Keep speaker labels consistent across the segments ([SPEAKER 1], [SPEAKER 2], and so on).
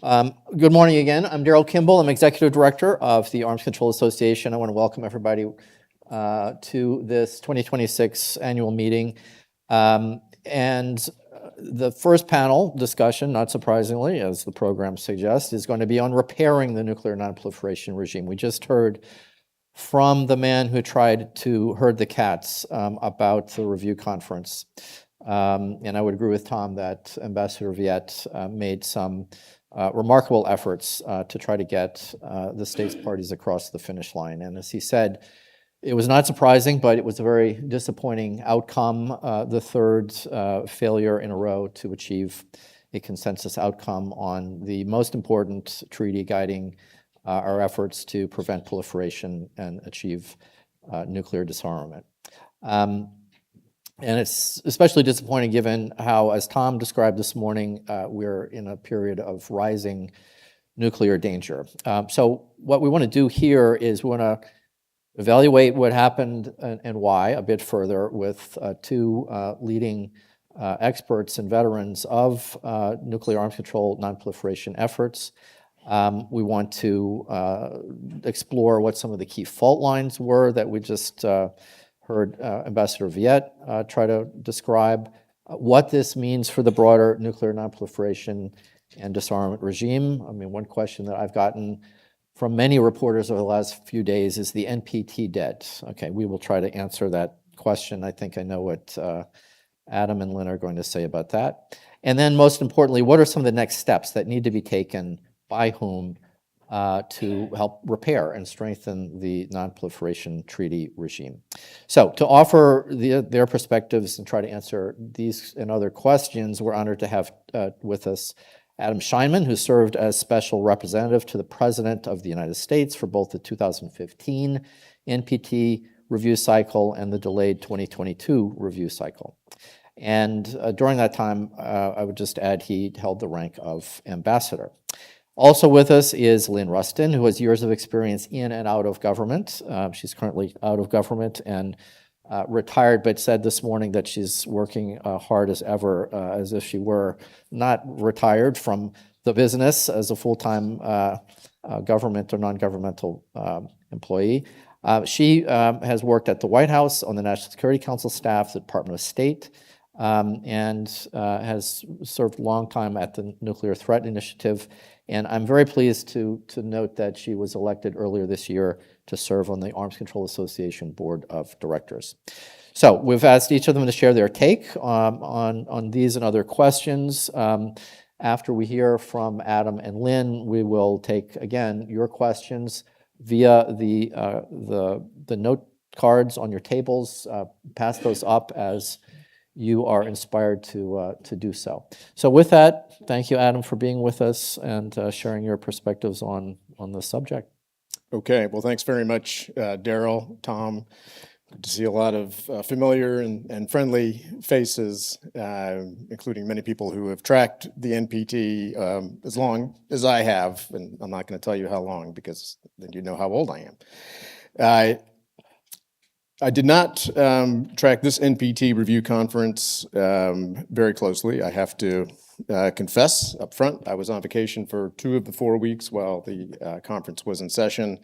[SPEAKER 1] Good morning again. I'm Daryl Kimball. I'm Executive Director of the Arms Control Association. I want to welcome everybody to this 2026 annual meeting. The first panel discussion, not surprisingly, as the program suggests, is going to be on repairing the nuclear nonproliferation regime. We just heard from the man who tried to herd the cats about the review conference. And I would agree with Tom that Ambassador Viet made some remarkable efforts to try to get the states parties across the finish line. And as he said, it was not surprising, but it was a very disappointing outcome, the third failure in a row to achieve a consensus outcome on the most important treaty guiding our efforts to prevent proliferation and achieve nuclear disarmament. And it's especially disappointing given how, as Tom described this morning, we're in a period of rising nuclear danger. So what we want to do here is we want to evaluate what happened and why a bit further with two leading experts and veterans of nuclear arms control nonproliferation efforts. We want to explore what some of the key fault lines were that we just heard Ambassador Viet try to describe, what this means for the broader nuclear nonproliferation and disarmament regime. I mean, one question that I've gotten from many reporters over the last few days is the NPT dead. Okay, we will try to answer that question. I think I know what Adam and Lynn are going to say about that. And then most importantly, what are some of the next steps that need to be taken by whom to help repair and strengthen the nonproliferation treaty regime. So to offer their perspectives and try to answer these and other questions, we're honored to have with us Adam Scheinman, who served as special representative to the President of the United States for both the 2015 NPT review cycle and the delayed 2022 review cycle. And during that time, I would just add he held the rank of ambassador. Also with us is Lynn Rustin, who has years of experience in and out of government. She's currently out of government and retired, but said this morning that she's working hard as ever, as if she were not retired from the business as a full-time government or non-governmental employee. She has worked at the White House, on the National Security Council staff, the Department of State, and has served a long time at the Nuclear Threat Initiative. And I'm very pleased to note that she was elected earlier this year to serve on the Arms Control Association Board of Directors. So we've asked each of them to share their take on these and other questions. After we hear from Adam and Lynn, we will take, again, your questions via the note cards on your tables. Pass those up as you are inspired to do so. So with that, thank you, Adam, for being with us and sharing your perspectives on the subject.
[SPEAKER 2] Okay, well, thanks very much, Daryl, Tom. Good to see a lot of familiar and friendly faces, including many people who have tracked the NPT as long as I have, and I'm not going to tell you how long because then you know how old I am. I did not track this NPT review conference very closely. I have to confess up front, I was on vacation for 2 of the 4 weeks while the conference was in session.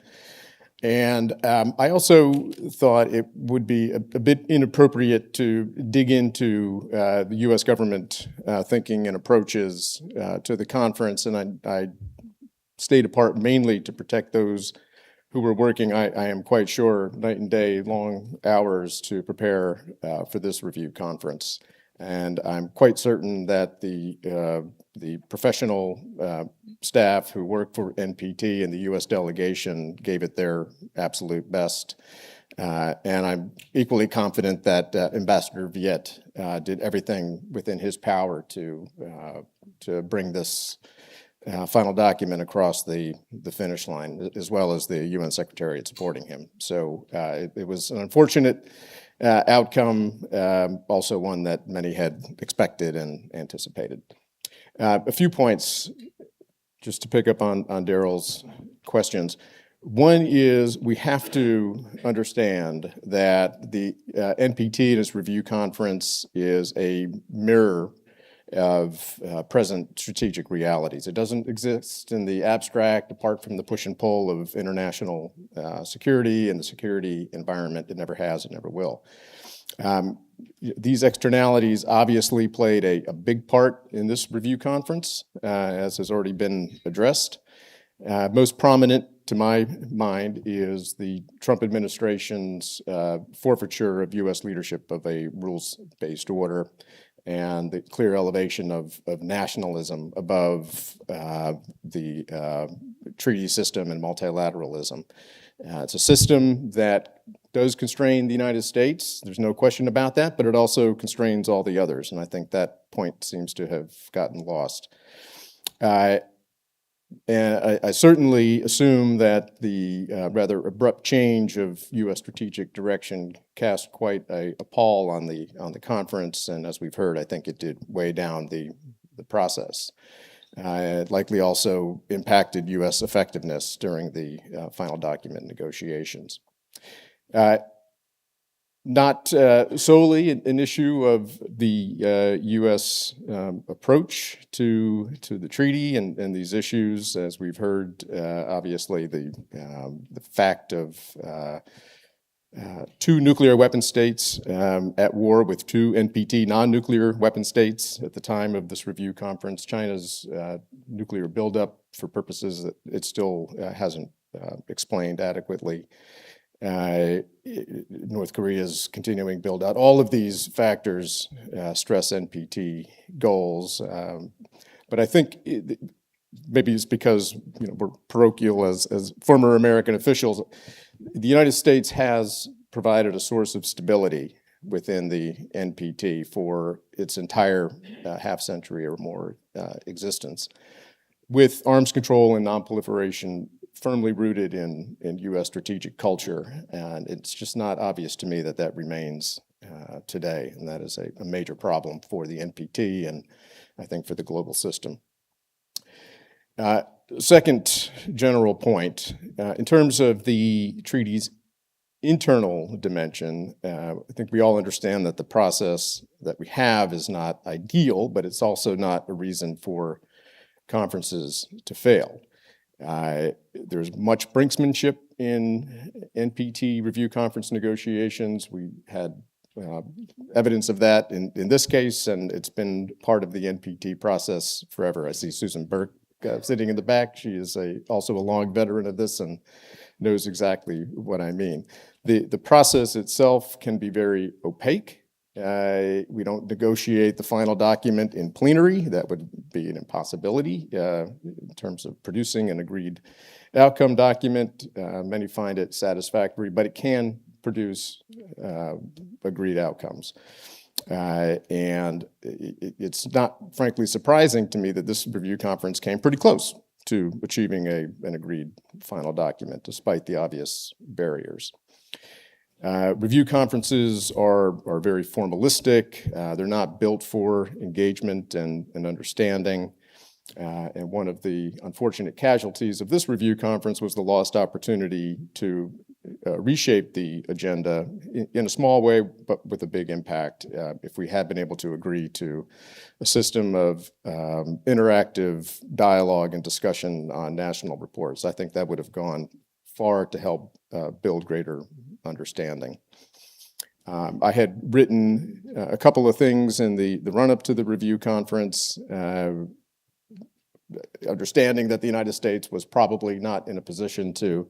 [SPEAKER 2] And I also thought it would be a bit inappropriate to dig into the U.S. government thinking and approaches to the conference, and I stayed apart mainly to protect those who were working, I am quite sure, night and day, long hours to prepare for this review conference. And I'm quite certain that the professional staff who work for NPT and the U.S. delegation gave it their absolute best. And I'm equally confident that Ambassador Viet did everything within his power to bring this final document across the finish line, as well as the UN Secretariat supporting him. So it was an unfortunate outcome, also one that many had expected and anticipated. A few points, just to pick up on Daryl's questions. One is we have to understand that the NPT and its review conference is a mirror of present strategic realities. It doesn't exist in the abstract apart from the push and pull of international security and the security environment. It never has, it never will. These externalities obviously played a big part in this review conference, as has already been addressed. Most prominent to my mind is the Trump administration's forfeiture of U.S. leadership of a rules-based order and the clear elevation of nationalism above the treaty system and multilateralism. It's a system that does constrain the United States, there's no question about that, but it also constrains all the others, and I think that point seems to have gotten lost. And I certainly assume that the rather abrupt change of U.S. strategic direction cast quite a pall on the conference, and as we've heard, I think it did weigh down the process. It likely also impacted U.S. effectiveness during the final document negotiations. Not solely an issue of the U.S. approach to the treaty and these issues, as we've heard. Obviously, the fact of two nuclear weapon states at war with two NPT non-nuclear weapon states at the time of this review conference. China's nuclear buildup for purposes that it still hasn't explained adequately. North Korea's continuing build out. All of these factors stress NPT goals. But I think maybe it's because we're parochial as former American officials. The United States has provided a source of stability within the NPT for its entire half century or more existence, with arms control and nonproliferation firmly rooted in U.S. strategic culture, and it's just not obvious to me that that remains today, and that is a major problem for the NPT and I think for the global system. Second general point, in terms of the treaty's internal dimension, I think we all understand that the process that we have is not ideal, but it's also not a reason for conferences to fail. There's much brinksmanship in NPT review conference negotiations. We had evidence of that in this case, and it's been part of the NPT process forever. I see Susan Burke sitting in the back. She is also a long veteran of this and knows exactly what I mean. The process itself can be very opaque. We don't negotiate the final document in plenary. That would be an impossibility in terms of producing an agreed outcome document. Many find it satisfactory, but it can produce agreed outcomes. And it's not, frankly, surprising to me that this review conference came pretty close to achieving an agreed final document, despite the obvious barriers. Review conferences are very formalistic. They're not built for engagement and understanding. And one of the unfortunate casualties of this review conference was the lost opportunity to reshape the agenda in a small way, but with a big impact. If we had been able to agree to a system of interactive dialogue and discussion on national reports, I think that would have gone far to help build greater understanding. I had written a couple of things in the run-up to the review conference, understanding that the United States was probably not in a position to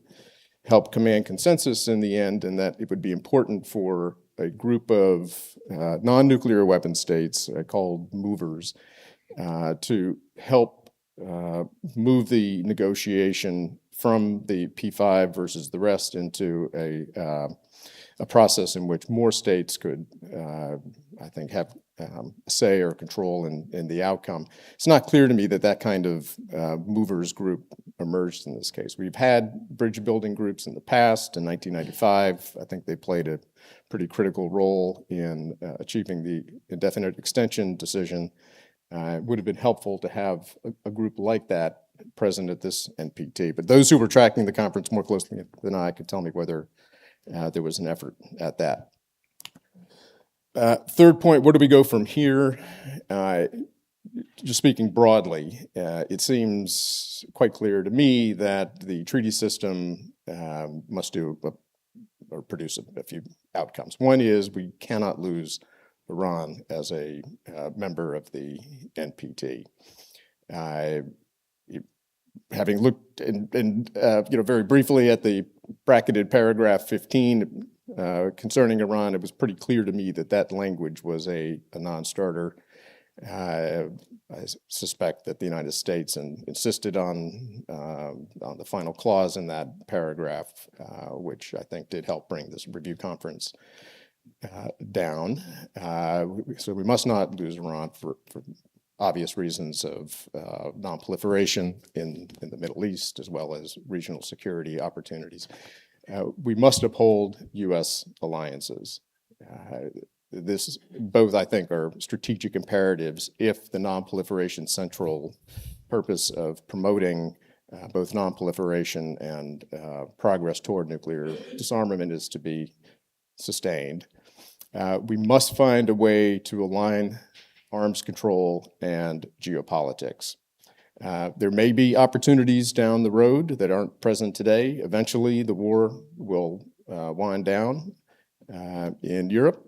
[SPEAKER 2] help command consensus in the end, and that it would be important for a group of non-nuclear weapon states called movers to help move the negotiation from the P5 versus the rest into a process in which more states could, I think, have say or control in the outcome. It's not clear to me that that kind of movers group emerged in this case. We've had bridge building groups in the past. In 1995, I think they played a pretty critical role in achieving the indefinite extension decision. It would have been helpful to have a group like that present at this NPT. But those who were tracking the conference more closely than I could tell me whether there was an effort at that. Third point, where do we go from here? just speaking broadly, it seems quite clear to me that the treaty system must do or produce a few outcomes. One is we cannot lose Iran as a member of the NPT. Having looked very briefly at the bracketed paragraph 15 concerning Iran, it was pretty clear to me that that language was a non-starter. I suspect that the United States insisted on the final clause in that paragraph, which I think did help bring this review conference down. So we must not lose Iran for obvious reasons of non-proliferation in the Middle East, as well as regional security opportunities. We must uphold U.S. alliances. This both, I think, are strategic imperatives if the non-proliferation central purpose of promoting both non-proliferation and progress toward nuclear disarmament is to be sustained. We must find a way to align arms control and geopolitics. There may be opportunities down the road that aren't present today. Eventually, the war will wind down in Europe.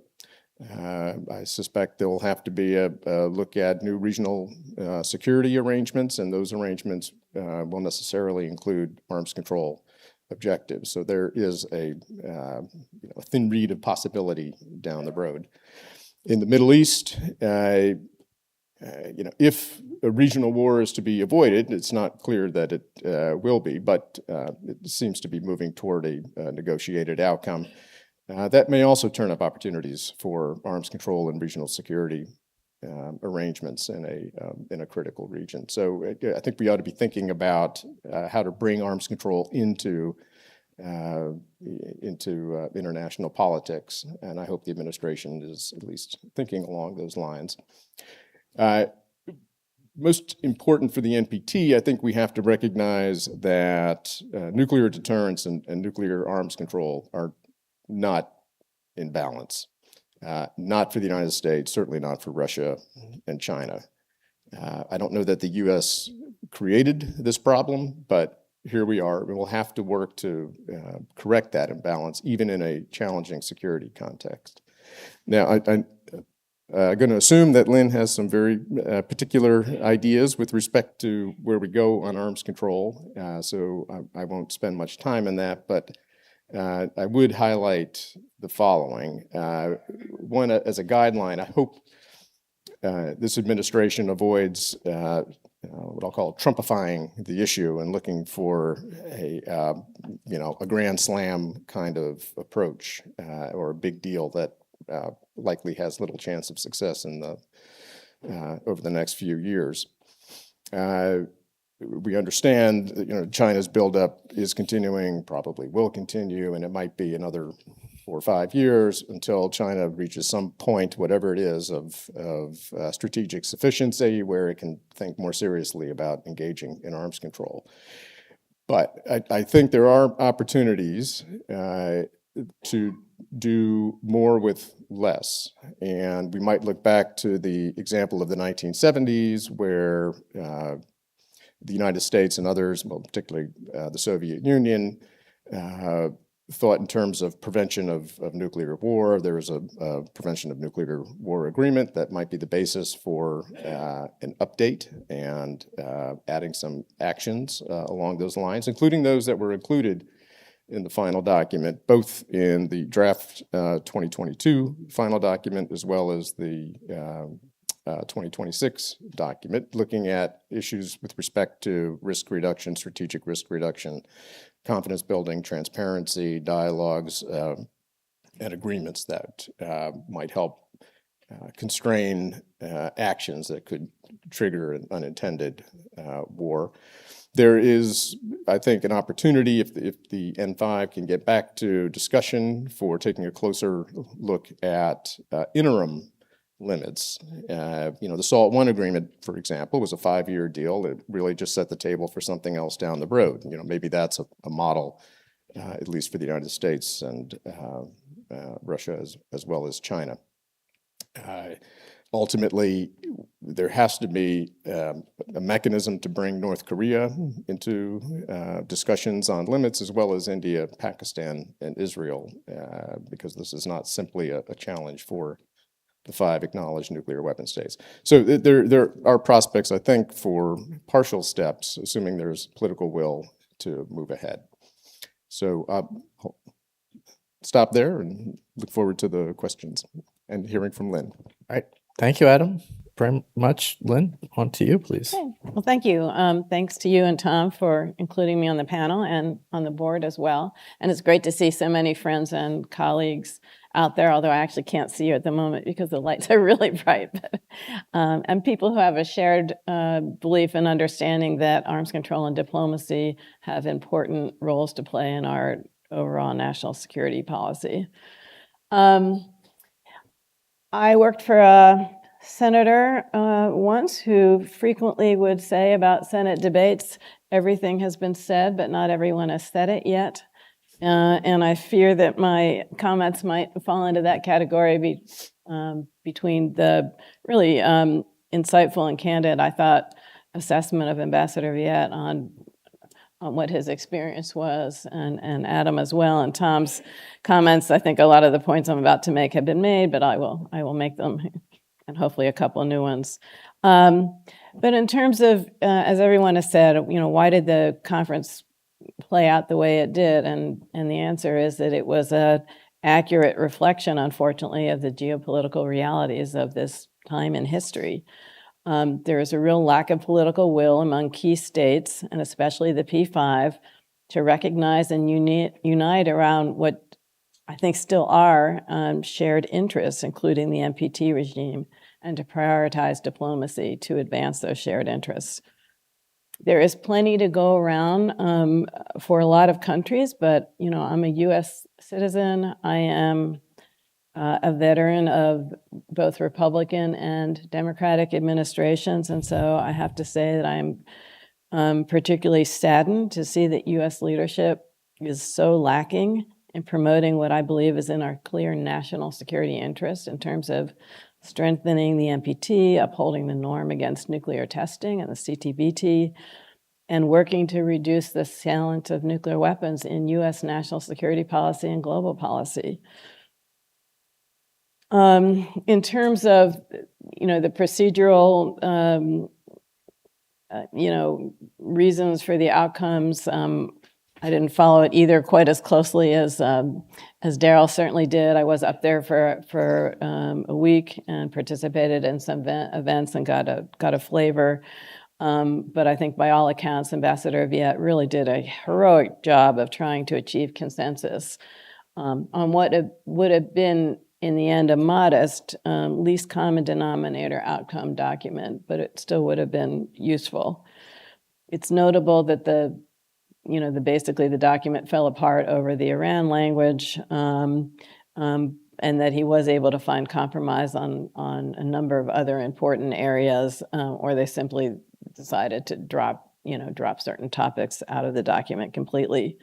[SPEAKER 2] I suspect there will have to be a look at new regional security arrangements, and those arrangements will necessarily include arms control objectives. So there is a thin reed of possibility down the road. In the Middle East, if a regional war is to be avoided, it's not clear that it will be, but it seems to be moving toward a negotiated outcome. That may also turn up opportunities for arms control and regional security arrangements in a critical region. So I think we ought to be thinking about how to bring arms control into international politics, and I hope the administration is at least thinking along those lines. Most important for the NPT, I think we have to recognize that nuclear deterrence and nuclear arms control are not in balance. Not for the United States, certainly not for Russia and China. I don't know that the U.S. created this problem, but here we are. We will have to work to correct that imbalance, even in a challenging security context. Now, I'm going to assume that Lynn has some very particular ideas with respect to where we go on arms control, so I won't spend much time on that, but I would highlight the following. One, as a guideline, I hope this administration avoids what I'll call Trumpifying the issue and looking for a grand slam kind of approach or a big deal that likely has little chance of success in over the next few years. We understand, China's buildup is continuing, probably will continue, and it might be another 4 or 5 years until China reaches some point, whatever it is, of strategic sufficiency where it can think more seriously about engaging in arms control. But I think there are opportunities to do more with less. And we might look back to the example of the 1970s where the United States and others, well, particularly the Soviet Union, thought in terms of prevention of nuclear war. There was a prevention of nuclear war agreement that might be the basis for an update and adding some actions along those lines, including those that were included in the final document, both in the draft 2022 final document as well as the 2026 document, looking at issues with respect to risk reduction, strategic risk reduction, confidence building, transparency, dialogues, and agreements that might help constrain actions that could trigger an unintended war. There is, I think, an opportunity if the N5 can get back to discussion for taking a closer look at interim limits. The SALT I agreement, for example, was a 5-year deal. It really just set the table for something else down the road. Maybe that's a model, at least for the United States and Russia as well as China. Ultimately, there has to be a mechanism to bring North Korea into discussions on limits, as well as India, Pakistan, and Israel, because this is not simply a challenge for the 5 acknowledged nuclear weapon states. So there are prospects, I think, for partial steps, assuming there's political will to move ahead. So I'll stop there and look forward to the questions and hearing from Lynn.
[SPEAKER 1] All right. Thank you, Adam, very much. Lynn, on to you, please.
[SPEAKER 3] Okay. Well, thank you. Thanks to you and Tom for including me on the panel and on the board as well. And it's great to see so many friends and colleagues out there, although I actually can't see you at the moment because the lights are really bright. And people who have a shared belief and understanding that arms control and diplomacy have important roles to play in our overall national security policy. I worked for a senator once who frequently would say about Senate debates, everything has been said, but not everyone has said it yet. And I fear that my comments might fall into that category between the really insightful and candid, I thought, assessment of Ambassador Viet on what his experience was, and Adam as well, and Tom's comments. I think a lot of the points I'm about to make have been made, but I will make them, and hopefully a couple of new ones. But in terms of, as everyone has said, why did the conference play out the way it did? And the answer is that it was an accurate reflection, unfortunately, of the geopolitical realities of this time in history. There is a real lack of political will among key states, and especially the P5, to recognize and unite around what I think still are shared interests, including the NPT regime, and to prioritize diplomacy to advance those shared interests. There is plenty to go around for a lot of countries, but I'm a U.S. citizen. I am a veteran of both Republican and Democratic administrations, and so I have to say that I'm particularly saddened to see that U.S. leadership is so lacking in promoting what I believe is in our clear national security interest in terms of strengthening the NPT, upholding the norm against nuclear testing and the CTBT, and working to reduce the salient of nuclear weapons in U.S. national security policy and global policy. In terms of, the procedural, reasons for the outcomes, I didn't follow it either quite as closely as Daryl certainly did. I was up there for a week and participated in some events and got a flavor. But I think by all accounts, Ambassador Viet really did a heroic job of trying to achieve consensus on what would have been, in the end, a modest least common denominator outcome document, but it still would have been useful. It's notable that basically the document fell apart over the Iran language, and that he was able to find compromise on a number of other important areas, or they simply decided to drop certain topics out of the document completely.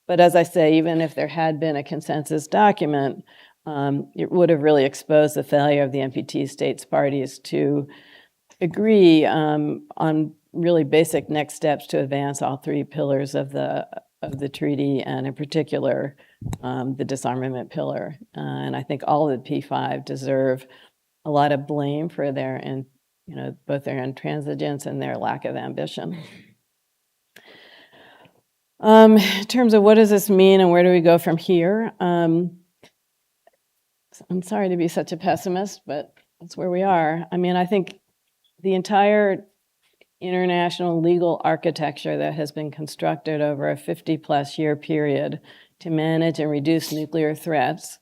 [SPEAKER 3] But as I say, even if there had been a consensus document, it would have really exposed the failure of the NPT states parties to agree on really basic next steps to advance all 3 pillars of the treaty, and in particular, the disarmament pillar. And I think all of the P5 deserve a lot of blame for both their intransigence and their lack of ambition. In terms of what does this mean and where do we go from here? I'm sorry to be such a pessimist, but that's where we are. I think the entire international legal architecture that has been constructed over a 50-plus year period to manage and reduce nuclear threats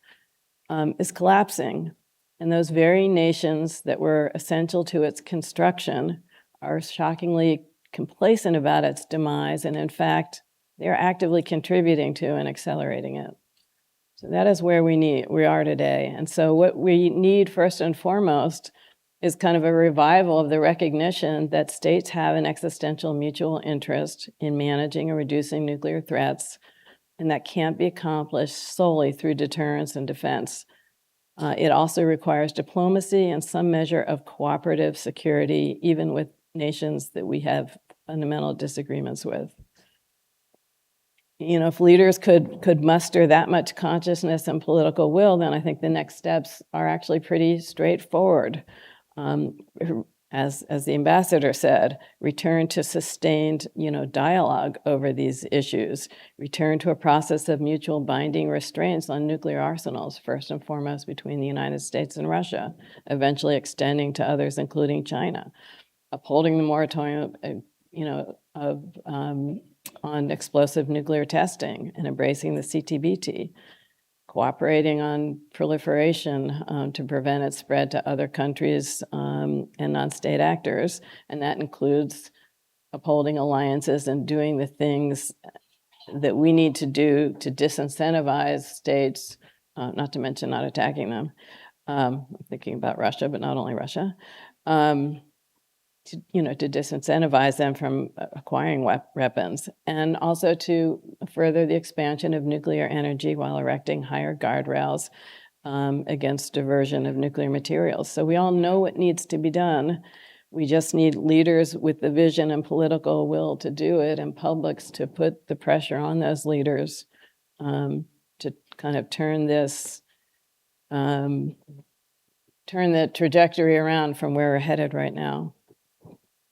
[SPEAKER 3] is collapsing. And those very nations that were essential to its construction are shockingly complacent about its demise, and in fact, they're actively contributing to and accelerating it. So that is where we are today. And so what we need first and foremost is kind of a revival of the recognition that states have an existential mutual interest in managing and reducing nuclear threats, and that can't be accomplished solely through deterrence and defense. It also requires diplomacy and some measure of cooperative security, even with nations that we have fundamental disagreements with. You know, if leaders could muster that much consciousness and political will, then I think the next steps are actually pretty straightforward. As the ambassador said, return to sustained, dialogue over these issues, return to a process of mutual binding restraints on nuclear arsenals, first and foremost between the United States and Russia, eventually extending to others, including China, upholding the moratorium, on explosive nuclear testing and embracing the CTBT, cooperating on proliferation to prevent its spread to other countries and non-state actors, and that includes upholding alliances and doing the things that we need to do to disincentivize states, not to mention not attacking them. I'm thinking about Russia, but not only Russia. To disincentivize them from acquiring weapons, and also to further the expansion of nuclear energy while erecting higher guardrails against diversion of nuclear materials. So we all know what needs to be done. We just need leaders with the vision and political will to do it, and publics to put the pressure on those leaders to kind of turn the trajectory around from where we're headed right now.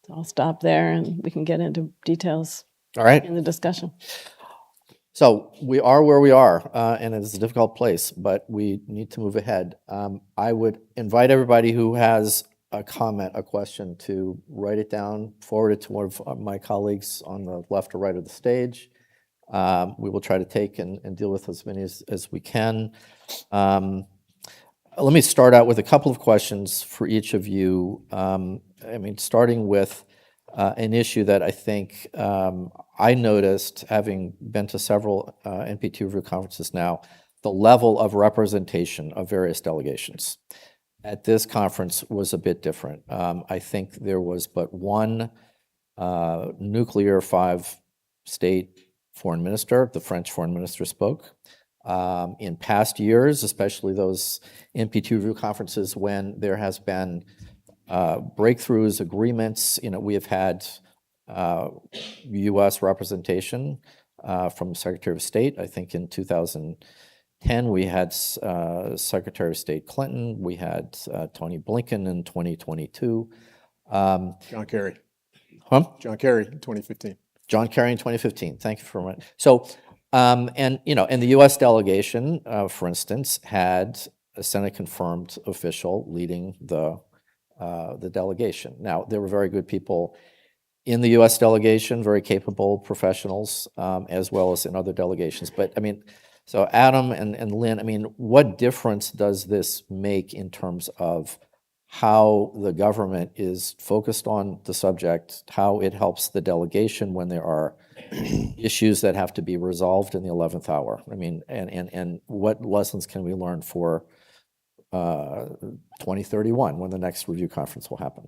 [SPEAKER 3] So I'll stop there and we can get into details
[SPEAKER 1] All right.
[SPEAKER 3] in the discussion.
[SPEAKER 1] So we are where we are, and it's a difficult place, but we need to move ahead. I would invite everybody who has a comment, a question, to write it down, forward it to one of my colleagues on the left or right of the stage. We will try to take and deal with as many as we can. Let me start out with a couple of questions for each of you. Starting with an issue that I think I noticed, having been to several NPT review conferences now, the level of representation of various delegations at this conference was a bit different. I think there was but one nuclear five-state foreign minister. The French foreign minister spoke. In past years, especially those NPT review conferences when there has been breakthroughs, agreements, we have had U.S. representation from the Secretary of State. I think in 2010 we had Secretary of State Clinton. We had Tony Blinken in 2022.
[SPEAKER 2] John Kerry.
[SPEAKER 1] Huh?
[SPEAKER 2] John Kerry in 2015.
[SPEAKER 1] John Kerry in 2015. Thank you for that. So, and the U.S. delegation, for instance, had a Senate-confirmed official leading the delegation. Now, there were very good people in the U.S. delegation, very capable professionals, as well as in other delegations. But so Adam and Lynn, what difference does this make in terms of how the government is focused on the subject, how it helps the delegation when there are issues that have to be resolved in the 11th hour? And what lessons can we learn for 2031, when the next review conference will happen?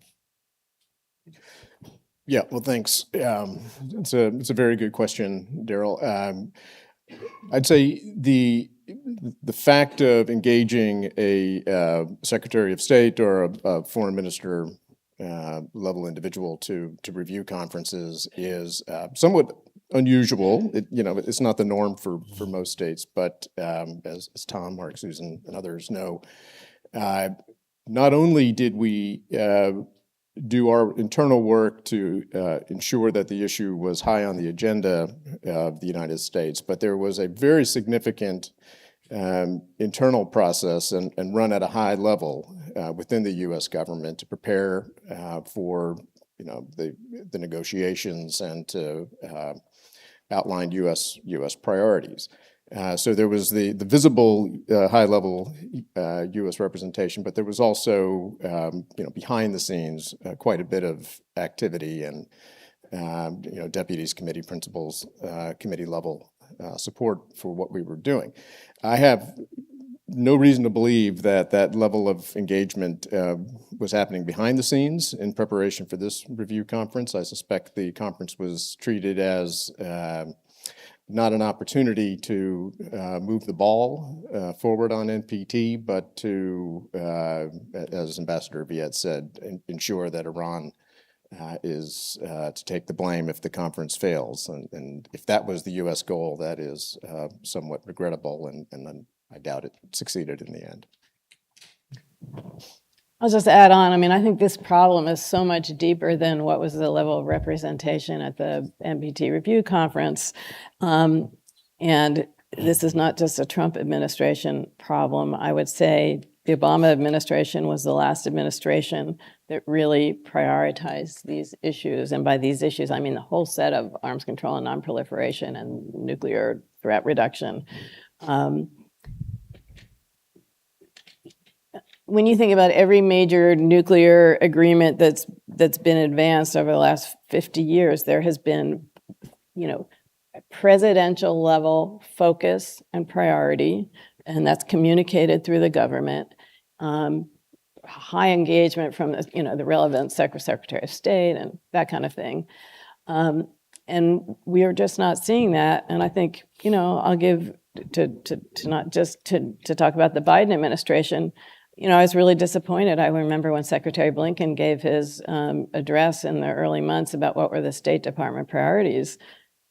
[SPEAKER 2] Yeah, well, thanks. It's a very good question, Daryl. I'd say the fact of engaging a Secretary of State or a foreign minister level individual to review conferences is somewhat unusual. It's not the norm for most states, but as Tom, Mark, Susan, and others know, not only did we do our internal work to ensure that the issue was high on the agenda of the United States, but there was a very significant internal process and run at a high level within the U.S. government to prepare for the negotiations and to outline U.S. priorities. So there was the visible high-level U.S. representation, but there was also, behind the scenes, quite a bit of activity and, deputies, committee principals, committee-level support for what we were doing. I have no reason to believe that level of engagement was happening behind the scenes in preparation for this review conference. I suspect the conference was treated as not an opportunity to move the ball forward on NPT, but to, as Ambassador Viet said, ensure that Iran is to take the blame if the conference fails. And if that was the U.S. goal, that is somewhat regrettable, and then I doubt it succeeded in the end.
[SPEAKER 3] I'll just add on. I mean, I think this problem is so much deeper than what was the level of representation at the NPT review conference. And this is not just a Trump administration problem. I would say the Obama administration was the last administration that really prioritized these issues. And by these issues, I mean the whole set of arms control and nonproliferation and nuclear threat reduction. When you think about every major nuclear agreement that's been advanced over the last 50 years, there has been, presidential level focus and priority, and that's communicated through the government. High engagement from the relevant Secretary of State and that kind of thing. And we are just not seeing that. And I think, I'll give to not just to talk about the Biden administration. I was really disappointed. I remember when Secretary Blinken gave his address in the early months about what were the State Department priorities.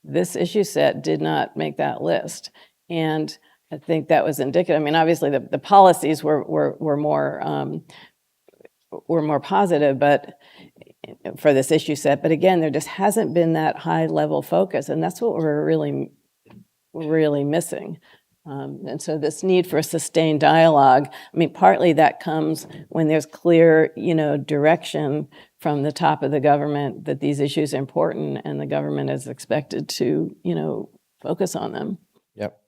[SPEAKER 3] This issue set did not make that list. And I think that was indicative. I mean, obviously the policies were more positive, but for this issue set. But again, there just hasn't been that high level focus, and that's what we're really missing. And so this need for a sustained dialogue, I mean, partly that comes when there's clear, direction from the top of the government that these issues are important and the government is expected to, focus on them.
[SPEAKER 1] Yep.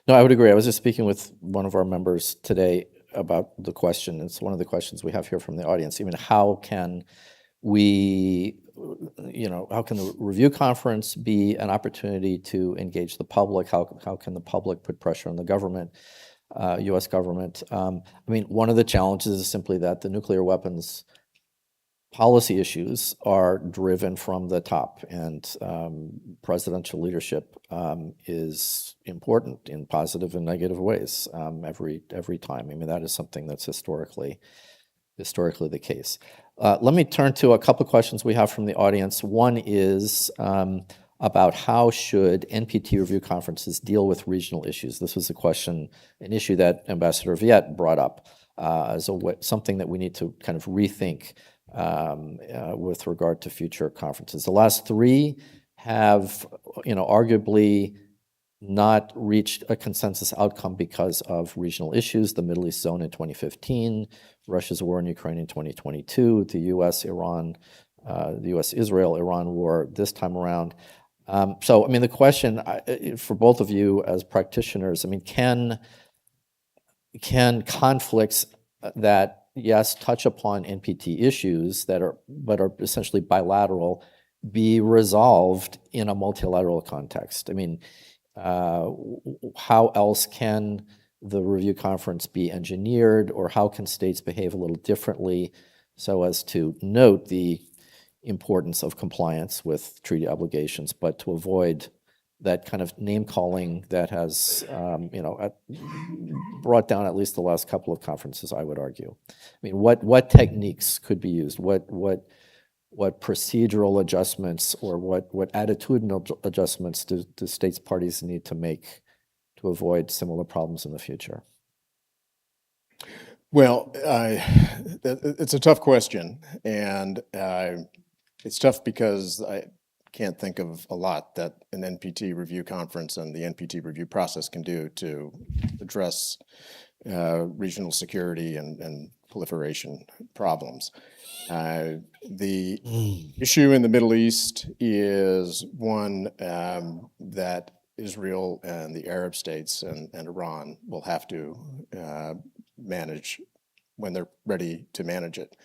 [SPEAKER 1] No, I would agree. I was just speaking with one of our members today about the question. It's one of the questions we have here from the audience. Even how can we, how can the review conference be an opportunity to engage the public? How can the public put pressure on the government, U.S. government? I mean, one of the challenges is simply that the nuclear weapons policy issues are driven from the top, and presidential leadership is important in positive and negative ways every time. I mean, that is something that's historically the case. Let me turn to a couple of questions we have from the audience. One is about how should NPT review conferences deal with regional issues. This was an issue that Ambassador Viet brought up as something that we need to kind of rethink with regard to future conferences. The last three have, arguably not reached a consensus outcome because of regional issues. The Middle East zone in 2015, Russia's war in Ukraine in 2022, the U.S.-Israel-Iran war this time around. So, I mean, the question for both of you as practitioners, I mean, can conflicts that, yes, touch upon NPT issues but are essentially bilateral be resolved in a multilateral context? I mean, how else can the review conference be engineered, or how can states behave a little differently so as to note the importance of compliance with treaty obligations, but to avoid that kind of name-calling that has, brought down at least the last couple of conferences, I would argue. I mean, what techniques could be used? What procedural adjustments or what attitudinal adjustments do states parties need to make to avoid similar problems in the future?
[SPEAKER 2] Well, it's a tough question, and it's tough because I can't think of a lot that an NPT review conference and the NPT review process can do to address regional security and proliferation problems. The issue in the Middle East is one that Israel and the Arab states and Iran will have to manage when they're ready to manage it.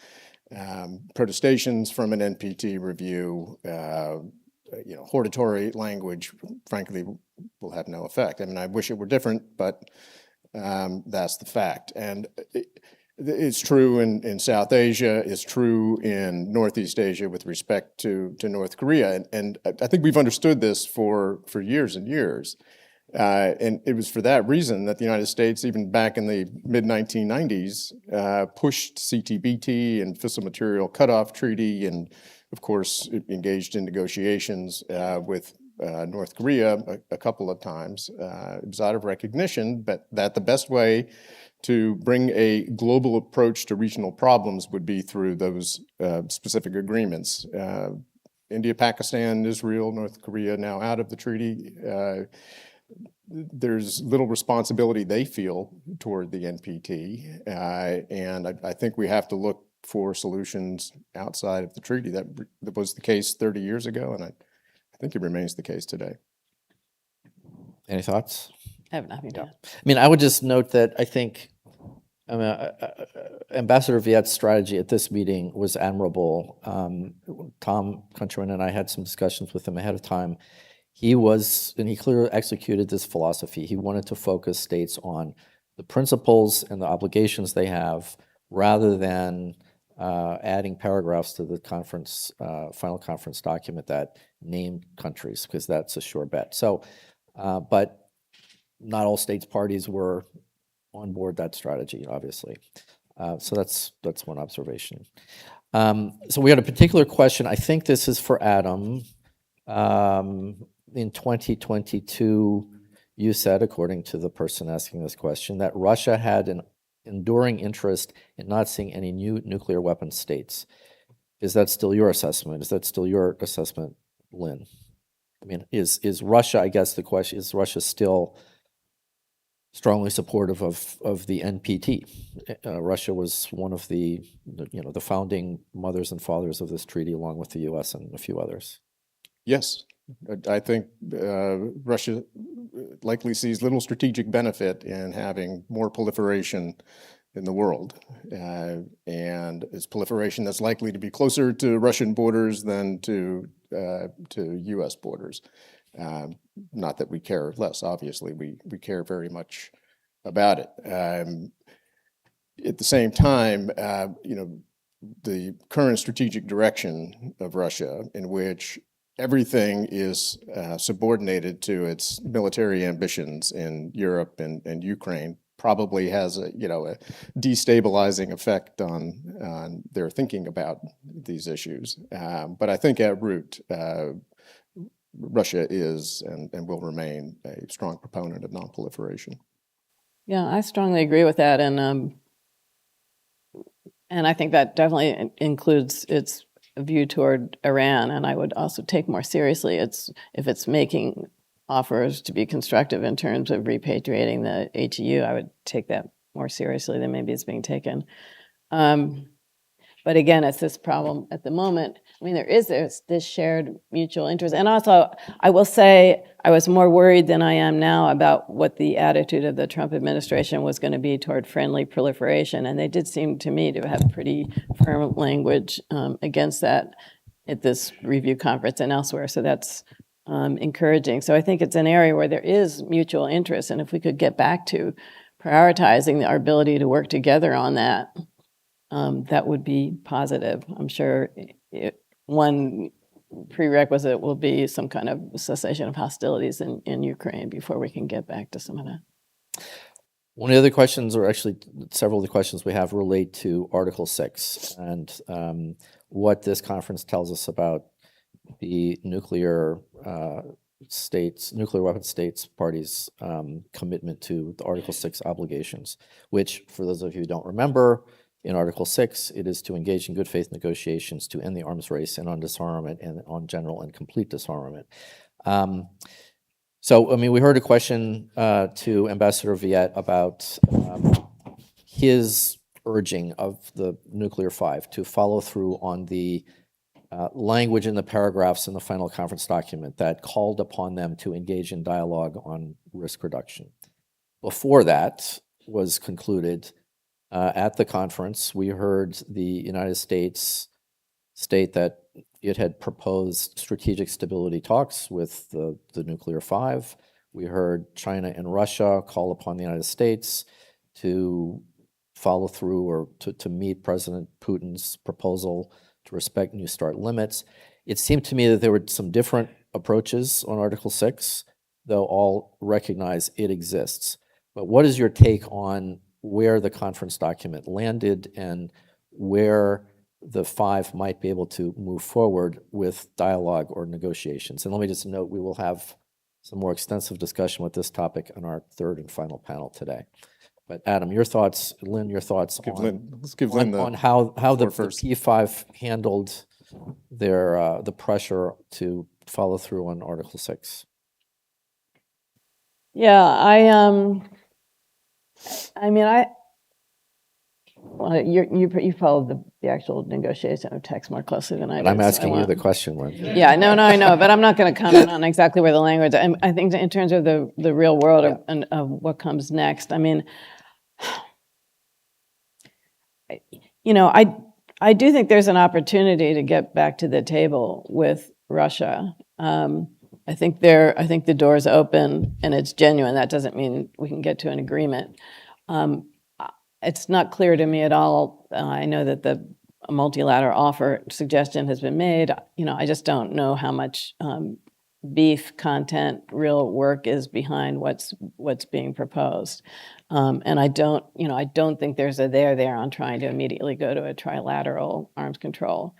[SPEAKER 2] Protestations from an NPT review, hortatory language, frankly, will have no effect. I mean, I wish it were different, but that's the fact. And It's true in South Asia, it's true in Northeast Asia with respect to North Korea. And I think we've understood this for years and years. And it was for that reason that the United States, even back in the mid-1990s, pushed CTBT and Fissile Material Cutoff Treaty, and of course engaged in negotiations with North Korea a couple of times. It was out of recognition, but that the best way to bring a global approach to regional problems would be through those specific agreements. India, Pakistan, Israel, North Korea now out of the treaty. There's little responsibility they feel toward the NPT, and I think we have to look for solutions outside of the treaty. That was the case 30 years ago, and I think it remains the case today.
[SPEAKER 1] Any thoughts?
[SPEAKER 3] I have nothing to add.
[SPEAKER 1] I mean, I would just note that I think Ambassador Viet's strategy at this meeting was admirable. Tom Countryman and I had some discussions with him ahead of time. He clearly executed this philosophy. He wanted to focus states on the principles and the obligations they have, rather than adding paragraphs to the conference, final conference document that named countries, because that's a sure bet. So, but not all states parties were on board that strategy, obviously. So that's one observation. So we had a particular question. I think this is for Adam. In 2022, you said, according to the person asking this question, that Russia had an enduring interest in not seeing any new nuclear weapon states. Is that still your assessment? Is that still your assessment, Lynn? I mean, is Russia, I guess the question, is Russia still strongly supportive of the NPT? Russia was one of the founding mothers and fathers of this treaty, along with the U.S. and a few others.
[SPEAKER 2] Yes, I think Russia likely sees little strategic benefit in having more proliferation in the world, and it's proliferation that's likely to be closer to Russian borders than to U.S. borders. Not that we care less, obviously, we care very much about it. At the same time, the current strategic direction of Russia, in which everything is subordinated to its military ambitions in Europe and Ukraine, probably has a destabilizing effect on their thinking about these issues. But I think at root, Russia is and will remain a strong proponent of nonproliferation.
[SPEAKER 3] Yeah, I strongly agree with that, and I think that definitely includes its view toward Iran. And I would also take more seriously if it's making offers to be constructive in terms of repatriating the HEU. I would take that more seriously than maybe it's being taken. But again, it's this problem at the moment. I mean, there's this shared mutual interest. And also, I will say I was more worried than I am now about what the attitude of the Trump administration was going to be toward friendly proliferation. And they did seem to me to have pretty firm language against that at this review conference and elsewhere. So that's encouraging. So I think it's an area where there is mutual interest. And if we could get back to prioritizing our ability to work together on that, that would be positive. I'm sure one prerequisite will be some kind of cessation of hostilities in Ukraine before we can get back to some of that.
[SPEAKER 1] One of the other questions, or actually several of the questions we have, relate to Article 6 and what this conference tells us about the nuclear weapon states parties' commitment to the Article 6 obligations, which, for those of you who don't remember, in Article 6, it is to engage in good faith negotiations to end the arms race and on disarmament and on general and complete disarmament. So, I mean, we heard a question to Ambassador Viet about his urging of the Nuclear Five to follow through on the language in the paragraphs in the final conference document that called upon them to engage in dialogue on risk reduction. Before that was concluded, at the conference, we heard the United States state that it had proposed strategic stability talks with the Nuclear Five. We heard China and Russia call upon the United States to follow through or to meet President Putin's proposal to respect New START limits. It seemed to me that there were some different approaches on Article 6, though all recognize it exists. But what is your take on where the conference document landed and where the five might be able to move forward with dialogue or negotiations? And let me just note, we will have some more extensive discussion with this topic on our third and final panel today. But Adam, your thoughts, Lynn, your thoughts
[SPEAKER 2] Let's give Lynn
[SPEAKER 1] on how the
[SPEAKER 2] first.
[SPEAKER 1] P5 handled their the pressure to follow through on Article 6.
[SPEAKER 3] Yeah, well, you followed the actual negotiation of text more closely than I did.
[SPEAKER 1] But I'm
[SPEAKER 3] so I
[SPEAKER 1] asking you
[SPEAKER 3] won't-
[SPEAKER 1] the question, Lynn.
[SPEAKER 3] Yeah, no, I know, but I'm not going to comment on exactly where the language. I think in terms of the real world of what comes next. I mean, I do think there's an opportunity to get back to the table with Russia. I think the door's open and it's genuine. That doesn't mean we can get to an agreement. It's not clear to me at all. I know that the multilateral offer suggestion has been made. I just don't know how much beef content, real work is behind what's being proposed. And I don't think there's a there on trying to immediately go to a trilateral arms control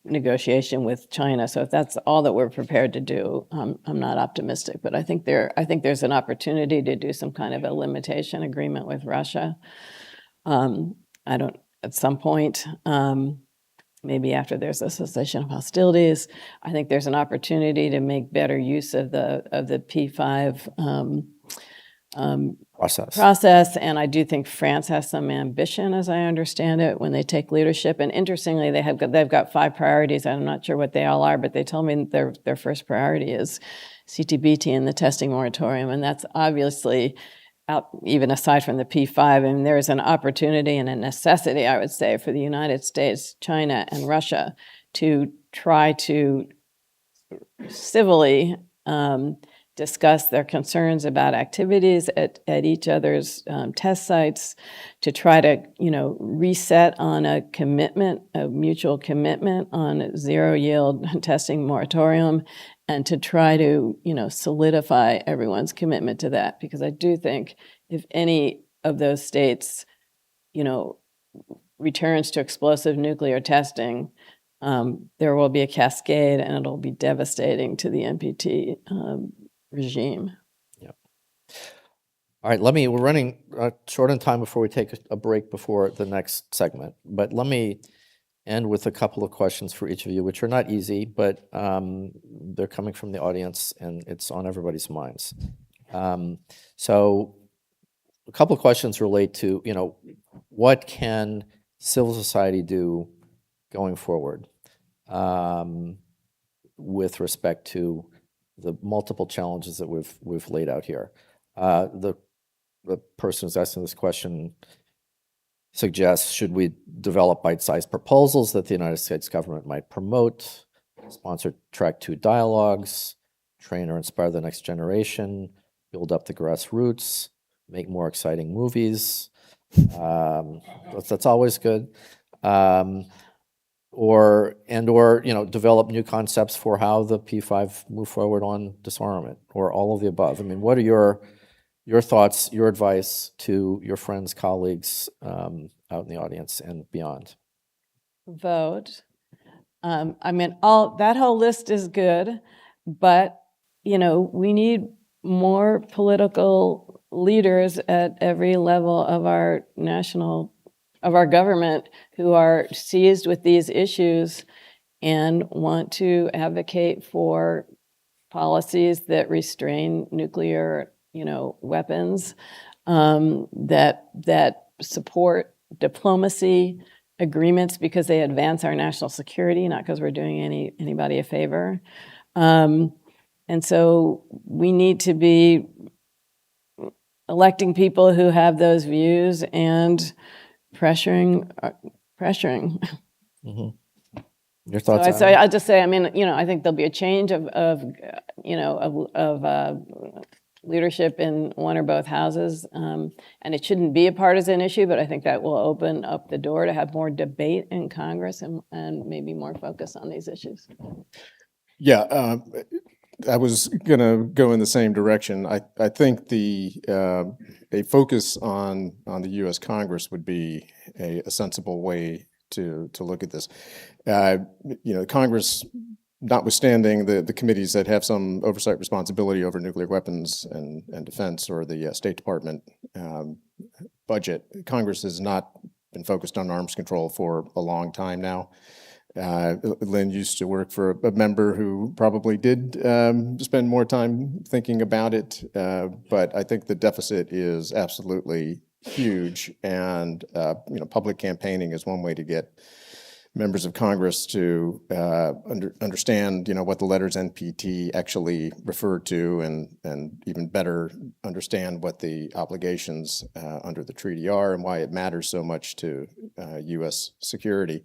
[SPEAKER 3] negotiation with China. So if that's all that we're prepared to do, I'm not optimistic. But I think there's an opportunity to do some kind of a limitation agreement with Russia. At some point, maybe after there's a cessation of hostilities, I think there's an opportunity to make better use of the P5 process. And I do think France has some ambition, as I understand it, when they take leadership. And interestingly, they've got 5 priorities. I'm not sure what they all are, but they told me their first priority is CTBT and the testing moratorium. And that's obviously out, even aside from the P5, and there is an opportunity and a necessity, I would say, for the United States, China, and Russia to try to civilly discuss their concerns about activities at each other's test sites, to try to reset on a commitment, a mutual commitment on zero yield testing moratorium, and to try to solidify everyone's commitment to that. Because I do think if any of those states returns to explosive nuclear testing, there will be a cascade and it'll be devastating to the NPT regime.
[SPEAKER 1] Yeah. All right, we're running short on time before we take a break before the next segment, but let me end with a couple of questions for each of you, which are not easy, but they're coming from the audience and it's on everybody's minds. So a couple of questions relate to, what can civil society do going forward with respect to the multiple challenges that we've laid out here. The person who's asking this question suggests, should we develop bite-sized proposals that the United States government might promote, sponsor track 2 dialogues, train or inspire the next generation, build up the grassroots, make more exciting movies. That's always good. Or develop new concepts for how the P5 move forward on disarmament, or all of the above. I mean, what are your thoughts, your advice to your friends, colleagues out in the audience and beyond?
[SPEAKER 3] Vote. That whole list is good, but we need more political leaders at every level of our government who are seized with these issues and want to advocate for policies that restrain nuclear, weapons, that support diplomacy agreements because they advance our national security, not because we're doing anybody a favor. And so we need to be electing people who have those views and pressuring.
[SPEAKER 1] Mm-hmm. Your thoughts?
[SPEAKER 3] So I'll just say, I think there'll be a change of leadership in one or both houses. And it shouldn't be a partisan issue, but I think that will open up the door to have more debate in Congress and maybe more focus on these issues.
[SPEAKER 2] Yeah, I was going to go in the same direction. I think a focus on the U.S. Congress would be a sensible way to look at this. Congress, notwithstanding the committees that have some oversight responsibility over nuclear weapons and defense, or the State Department budget, Congress has not been focused on arms control for a long time now. Lynn used to work for a member who probably did spend more time thinking about it, but I think the deficit is absolutely huge, and public campaigning is one way to get members of Congress to understand what the letters NPT actually refer to, and even better understand what the obligations under the treaty are and why it matters so much to U.S. security.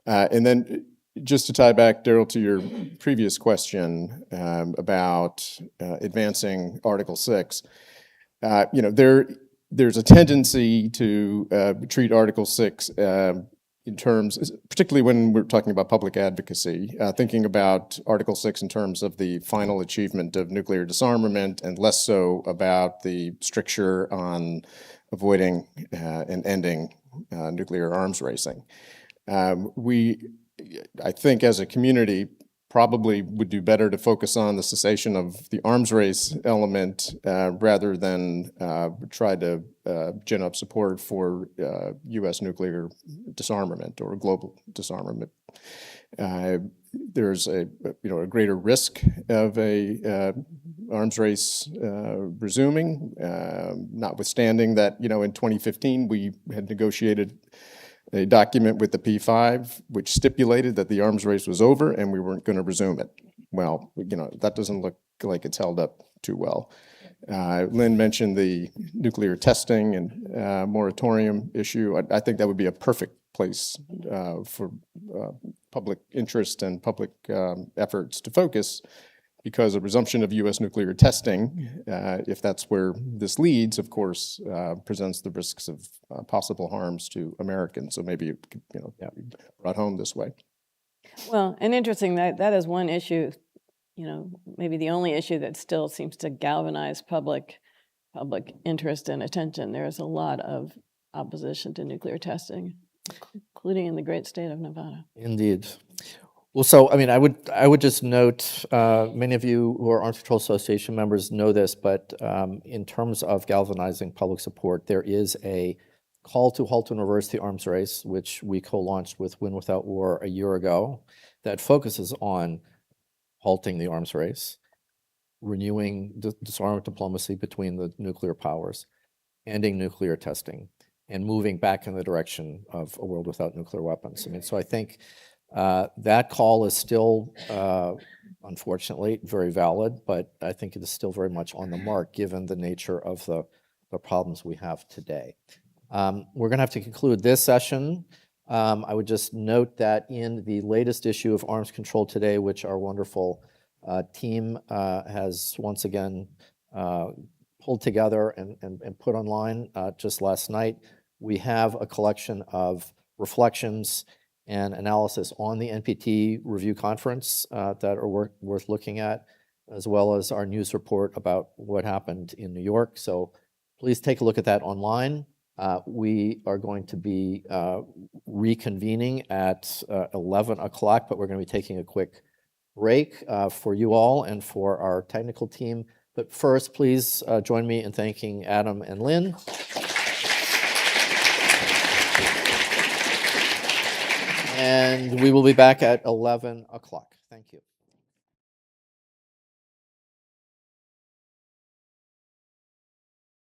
[SPEAKER 2] And then just to tie back, Daryl, to your previous question about advancing Article 6, there's a tendency to treat Article 6 in terms, particularly when we're talking about public advocacy, thinking about Article 6 in terms of the final achievement of nuclear disarmament, and less so about the stricture on avoiding and ending nuclear arms racing. I think as a community, probably would do better to focus on the cessation of the arms race element rather than try to gin up support for U.S. nuclear disarmament or global disarmament. There's a greater risk of a arms race resuming, notwithstanding that in 2015 we had negotiated a document with the P5 which stipulated that the arms race was over and we weren't going to resume it. Well, that doesn't look like it's held up too well. Lynn mentioned the nuclear testing and moratorium issue. I think that would be a perfect place for public interest and public efforts to focus, because a resumption of U.S. nuclear testing, if that's where this leads, of course, presents the risks of possible harms to Americans. So maybe it could, be brought home this way.
[SPEAKER 3] Well, and interesting, that is one issue, maybe the only issue that still seems to galvanize public interest and attention. There is a lot of opposition to nuclear testing, including in the great state of Nevada.
[SPEAKER 1] Indeed. Well, so, I would just note, many of you who are Arms Control Association members know this, but in terms of galvanizing public support, there is a call to halt and reverse the arms race, which we co-launched with Win Without War a year ago, that focuses on halting the arms race, renewing disarmament diplomacy between the nuclear powers, ending nuclear testing, and moving back in the direction of a world without nuclear weapons. So I think that call is still, unfortunately, very valid, but I think it is still very much on the mark given the nature of the problems we have today. We're going to have to conclude this session. I would just note that in the latest issue of Arms Control Today, which our wonderful team has once again pulled together and put online just last night, we have a collection of reflections and analysis on the NPT review conference that are worth looking at, as well as our news report about what happened in New York. So please take a look at that online. We are going to be reconvening at 11 o'clock, but we're going to be taking a quick break for you all and for our technical team. But first, please join me in thanking Adam and Lynn. And we will be back at 11 o'clock. Thank you.